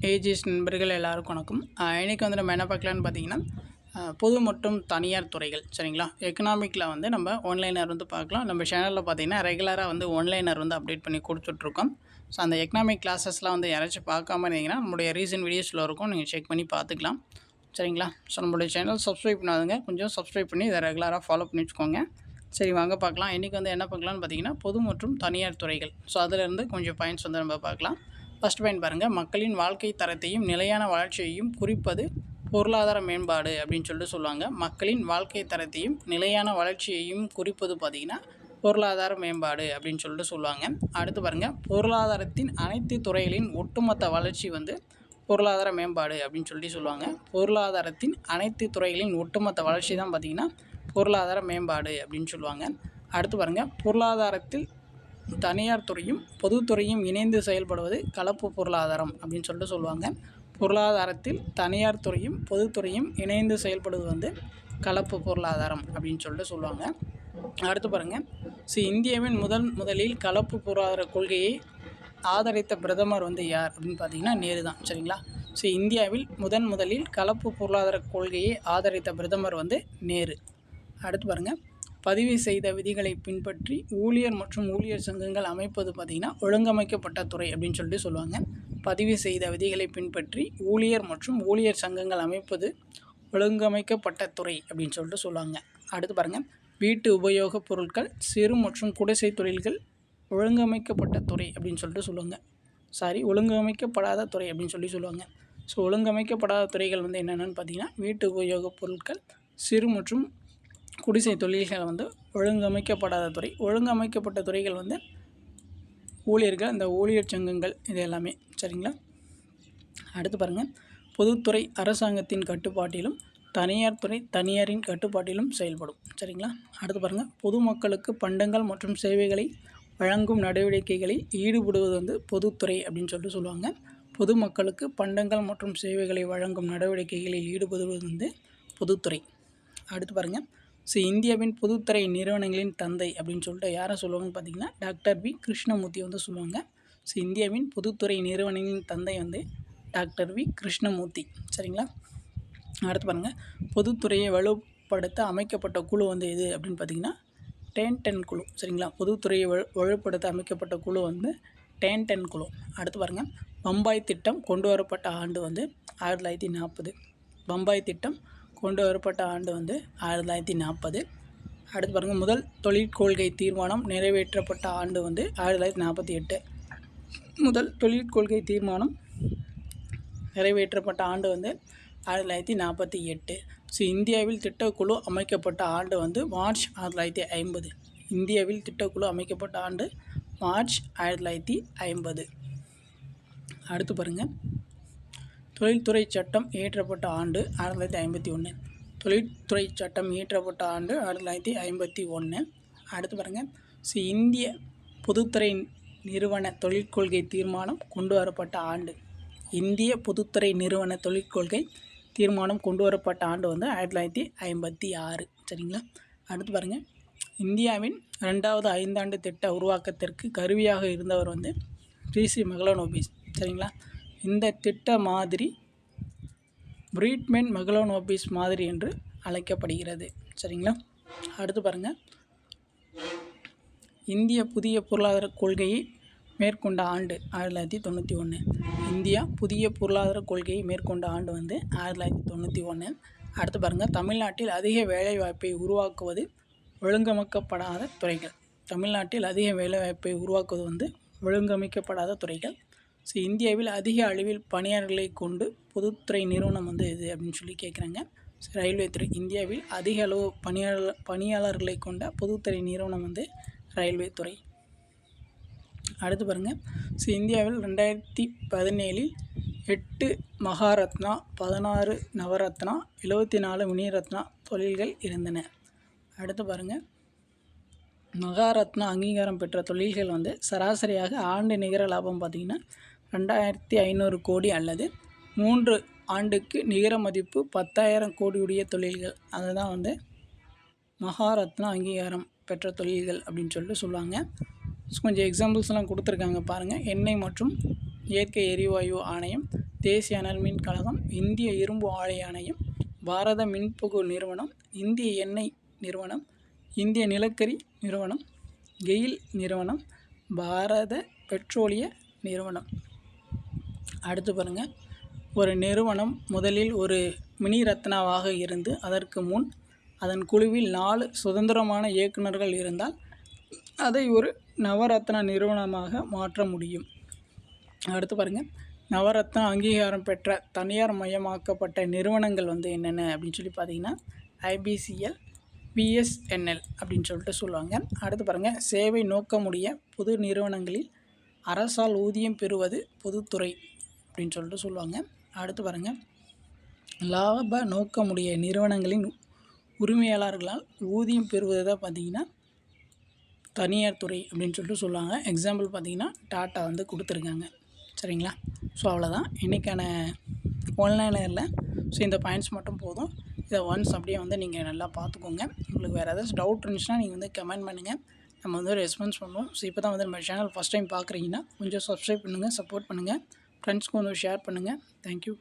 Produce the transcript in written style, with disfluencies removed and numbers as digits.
AGS நண்பர்கள் எல்லாருக்கும் வணக்கம். இன்றைக்கி வந்து நம்ம என்ன பார்க்கலான்னு பார்த்தீங்கன்னா, பொது மற்றும் தனியார் துறைகள் சரிங்களா. எக்கனாமிக்கில் வந்து நம்ம ஒன்லைனர் வந்து பார்க்கலாம். நம்ம சேனலில் பார்த்தீங்கன்னா ரெகுலராக வந்து ஒன்லைனர் வந்து அப்டேட் பண்ணி கொடுத்துட்ருக்கோம். ஸோ அந்த எக்கனாமிக் கிளாஸஸ்லாம் வந்து யாராச்சும் பார்க்காம இருந்தீங்கன்னா நம்மளுடைய ரீசன்ட் வீடியோஸில் இருக்கும், நீங்கள் செக் பண்ணி பார்த்துக்கலாம் சரிங்களா. ஸோ நம்மளுடைய சேனல் சப்ஸ்கிரைப் பண்ணாதுங்க, கொஞ்சம் சப்ஸ்கிரைப் பண்ணி இதை ரெகுலராக ஃபாலோ பண்ணி வச்சுக்கோங்க. சரி வாங்க பார்க்கலாம். இன்றைக்கி வந்து என்ன பார்க்கலான்னு பார்த்தீங்கன்னா, பொது மற்றும் தனியார் துறைகள். ஸோ அதிலேருந்து கொஞ்சம் பாயிண்ட்ஸ் வந்து நம்ம பார்க்கலாம். ஃபஸ்ட் பாயிண்ட் பாருங்கள், மக்களின் வாழ்க்கை தரத்தையும் நிலையான வளர்ச்சியையும் குறிப்பது பொருளாதார மேம்பாடு அப்படின்னு சொல்லிட்டு சொல்லுவாங்க. மக்களின் வாழ்க்கை தரத்தையும் நிலையான வளர்ச்சியையும் குறிப்பது பார்த்திங்கன்னா பொருளாதார மேம்பாடு அப்படின்னு சொல்லிட்டு சொல்லுவாங்க. அடுத்து பாருங்கள், பொருளாதாரத்தின் அனைத்து துறைகளின் ஒட்டுமொத்த வளர்ச்சி வந்து பொருளாதார மேம்பாடு அப்படின்னு சொல்லிட்டு சொல்லுவாங்க. பொருளாதாரத்தின் அனைத்து துறைகளின் ஒட்டுமொத்த வளர்ச்சி தான் பார்த்திங்கன்னா பொருளாதார மேம்பாடு அப்படின்னு சொல்லுவாங்க. அடுத்து பாருங்கள், பொருளாதாரத்தில் தனியார் துறையும் பொதுத்துறையும் இணைந்து செயல்படுவது கலப்பு பொருளாதாரம் அப்படின்னு சொல்லிட்டு சொல்லுவாங்க. பொருளாதாரத்தில் தனியார் துறையும் பொதுத்துறையும் இணைந்து செயல்படுவது வந்து கலப்பு பொருளாதாரம் அப்படின்னு சொல்லிட்டு சொல்லுவாங்க. அடுத்து பாருங்கள், இந்தியாவின் முதலில் கலப்பு பொருளாதார கொள்கையை ஆதரித்த பிரதமர் வந்து யார் அப்படின்னு பார்த்தீங்கன்னா நேரு தான் சரிங்களா. இந்தியாவில் முதலில் கலப்பு பொருளாதார கொள்கையை ஆதரித்த பிரதமர் வந்து நேரு. அடுத்து பாருங்கள், பதிவு செய்த விதிகளை பின்பற்றி ஊழியர் மற்றும் ஊழியர் சங்கங்கள் அமைப்பது பார்த்திங்கன்னா ஒழுங்கமைக்கப்பட்ட துறை அப்படின்னு சொல்லிட்டு சொல்லுவாங்க. பதிவு செய்த விதிகளை பின்பற்றி ஊழியர் மற்றும் ஊழியர் சங்கங்கள் அமைப்பது ஒழுங்கமைக்கப்பட்ட துறை அப்படின்னு சொல்லிட்டு சொல்லுவாங்க. அடுத்து பாருங்கள், வீட்டு உபயோகப் பொருட்கள் சிறு மற்றும் குடிசை தொழில்கள் ஒழுங்கமைக்கப்பட்ட துறை அப்படின்னு சொல்லிட்டு சொல்லுவாங்க. ஒழுங்கமைக்கப்படாத துறை அப்படின்னு சொல்லி சொல்லுவாங்க. ஒழுங்கமைக்கப்படாத துறைகள் வந்து என்னென்னு பார்த்தீங்கன்னா, வீட்டு உபயோகப் பொருட்கள் சிறு மற்றும் குடிசை தொழில்கள் வந்து ஒழுங்கமைக்கப்படாத துறை. ஒழுங்கமைக்கப்பட்ட துறைகள் வந்து ஊழியர்கள், இந்த ஊழியர் சங்கங்கள், இது எல்லாமே சரிங்களா. அடுத்து பாருங்கள், பொதுத்துறை அரசாங்கத்தின் கட்டுப்பாட்டிலும் தனியார் துறை தனியாரின் கட்டுப்பாட்டிலும் செயல்படும் சரிங்களா. அடுத்து பாருங்கள், பொதுமக்களுக்கு பண்டங்கள் மற்றும் சேவைகளை வழங்கும் நடவடிக்கைகளில் ஈடுபடுவது வந்து பொதுத்துறை அப்படின்னு சொல்லிட்டு சொல்லுவாங்க. பொதுமக்களுக்கு பண்டங்கள் மற்றும் சேவைகளை வழங்கும் நடவடிக்கைகளில் ஈடுபடுவது வந்து பொதுத்துறை. அடுத்து பாருங்கள், இந்தியாவின் பொதுத்துறை நிறுவனங்களின் தந்தை அப்படின்னு சொல்லிட்டு யாரை சொல்லுவாங்கன்னு பார்த்தீங்கன்னா டாக்டர் வி கிருஷ்ணமூர்த்தி வந்து சொல்லுவாங்க. இந்தியாவின் பொதுத்துறை நிறுவனங்களின் தந்தை வந்து டாக்டர் வி கிருஷ்ணமூர்த்தி சரிங்களா. அடுத்து பாருங்கள், பொதுத்துறையை வலுப்படுத்த அமைக்கப்பட்ட குழு வந்து எது அப்படின்னு பார்த்தீங்கன்னா டேன் குழு சரிங்களா. பொதுத்துறையை வலுப்படுத்த அமைக்கப்பட்ட குழு வந்து டேன் குழு. அடுத்து பாருங்கள், பம்பாய் திட்டம் கொண்டு வரப்பட்ட ஆண்டு வந்து 1940. பம்பாய் திட்டம் கொண்டு வரப்பட்ட ஆண்டு வந்து 1940. அடுத்து பாருங்கள், முதல் தொழிற்கொள்கை தீர்மானம் நிறைவேற்றப்பட்ட ஆண்டு வந்து 1948. முதல் தொழிற்கொள்கை தீர்மானம் நிறைவேற்றப்பட்ட ஆண்டு வந்து 1948. இந்தியாவில் திட்டக்குழு அமைக்கப்பட்ட ஆண்டு வந்து மார்ச் 1950. இந்தியாவில் திட்டக்குழு அமைக்கப்பட்ட ஆண்டு மார்ச் 1950. அடுத்து பாருங்கள், தொழில்துறை சட்டம் இயற்றப்பட்ட ஆண்டு 1951. தொழில்துறை சட்டம் இயற்றப்பட்ட ஆண்டு 1951. அடுத்து பாருங்கள், இந்திய பொதுத்துறை நிறுவன தொழிற்கொள்கை தீர்மானம் கொண்டு வரப்பட்ட ஆண்டு. இந்திய பொதுத்துறை நிறுவன தொழிற்கொள்கை தீர்மானம் கொண்டு வரப்பட்ட ஆண்டு வந்து 1956 சரிங்களா. அடுத்து பாருங்கள், இந்தியாவின் 2வது ஐந்தாண்டு திட்ட உருவாக்கத்திற்கு கருவியாக இருந்தவர் வந்து பிசி மெகலனோபிஸ் சரிங்களா. இந்த திட்ட மாதிரி பிரீட்மேன் மெகலனோபிஸ் மாதிரி என்று அழைக்கப்படுகிறது சரிங்களா. அடுத்து பாருங்கள், இந்திய புதிய பொருளாதார கொள்கையை மேற்கொண்ட ஆண்டு 1991. இந்தியா புதிய பொருளாதார கொள்கையை மேற்கொண்ட ஆண்டு வந்து 1991. அடுத்து பாருங்கள், தமிழ்நாட்டில் அதிக வேலைவாய்ப்பை உருவாக்குவது ஒழுங்கமைக்கப்படாத துறைகள். தமிழ்நாட்டில் அதிக வேலைவாய்ப்பை உருவாக்குவது வந்து ஒழுங்கமைக்கப்படாத துறைகள். இந்தியாவில் அதிக அளவில் பணியாளர்களை கொண்டு பொதுத்துறை நிறுவனம் வந்து எது அப்படின்னு சொல்லி கேட்குறாங்க. ரயில்வே துறை. இந்தியாவில் அதிக அளவு பணியாளர்களை கொண்ட பொதுத்துறை நிறுவனம் வந்து ரயில்வே துறை. அடுத்து பாருங்கள், இந்தியாவில் 2017 8 மகாரத்னா, 16 நவரத்னா, 74 மினிரத்னா தொழில்கள் இருந்தன. அடுத்து பாருங்கள், மகாரத்னா அங்கீகாரம் பெற்ற தொழில்கள் வந்து சராசரியாக ஆண்டு நிகர லாபம் பார்த்திங்கன்னா 2500 கோடி அல்லது 3 ஆண்டுக்கு நிகர மதிப்பு 10,000 கோடியுடைய தொழில்கள். அதுதான் வந்து மகாரத்னா அங்கீகாரம் பெற்ற தொழில்கள் அப்படின்னு சொல்லிட்டு சொல்லுவாங்க. கொஞ்சம் எக்ஸாம்பிள்ஸ்லாம் கொடுத்துருக்காங்க பாருங்கள். எண்ணெய் மற்றும் இயற்கை எரிவாயு ஆணையம், தேசிய அனல் மின் கழகம், இந்திய இரும்பு ஆலை ஆணையம், பாரத மின்புகு நிறுவனம், இந்திய எண்ணெய் நிறுவனம், இந்திய நிலக்கரி நிறுவனம், கெயில் நிறுவனம், பாரத பெட்ரோலிய நிறுவனம். அடுத்து பாருங்கள், ஒரு நிறுவனம் முதலில் ஒரு மினி ரத்னாவாக இருந்து அதற்கு முன் அதன் குழுவில் 4 சுதந்திரமான இயக்குநர்கள் இருந்தால் அதை ஒரு நவரத்னா நிறுவனமாக மாற்ற முடியும். அடுத்து பாருங்கள், நவரத்னா அங்கீகாரம் பெற்ற தனியார் மயமாக்கப்பட்ட நிறுவனங்கள் வந்து என்னென்ன அப்படின்னு சொல்லி பார்த்தீங்கன்னா IBCL, BSNL அப்படின்னு சொல்லிட்டு சொல்லுவாங்க. அடுத்து பாருங்கள், சேவை நோக்கமுடைய பொது நிறுவனங்களில் அரசால் ஊதியம் பெறுவது பொதுத்துறை அப்படின்னு சொல்லிட்டு சொல்லுவாங்க. அடுத்து பாருங்கள், லாப நோக்கமுடைய நிறுவனங்களின் உரிமையாளர்களால் ஊதியம் பெறுவது தான் பார்த்திங்கன்னா தனியார் துறை அப்படின்னு சொல்லிட்டு சொல்லுவாங்க. எக்ஸாம்பிள் பார்த்திங்கன்னா டாட்டா வந்து கொடுத்துருக்காங்க. சரிங்களா? ஸோ அவ்வளோதான் இன்றைக்கான ஆன்லைனில். ஸோ இந்த பாயிண்ட்ஸ் மட்டும் போதும். இதை ஒன்ஸ் அப்படியே வந்து நீங்கள் நல்லா பார்த்துக்கோங்க. உங்களுக்கு வேறு ஏதாச்சும் டவுட் இருந்துச்சுன்னா நீங்கள் வந்து கமெண்ட் பண்ணுங்கள், நம்ம வந்து ரெஸ்பான்ஸ் பண்ணுவோம். ஸோ இப்போ தான் வந்து நம்ம சேனல் ஃபஸ்ட் டைம் பார்க்குறீங்கன்னா கொஞ்சம் சப்ஸ்கிரைப் பண்ணுங்கள், சப்போர்ட் பண்ணுங்கள், ஃப்ரெண்ட்ஸ்க்கு வந்து ஷேர் பண்ணுங்கள். தேங்க்யூ.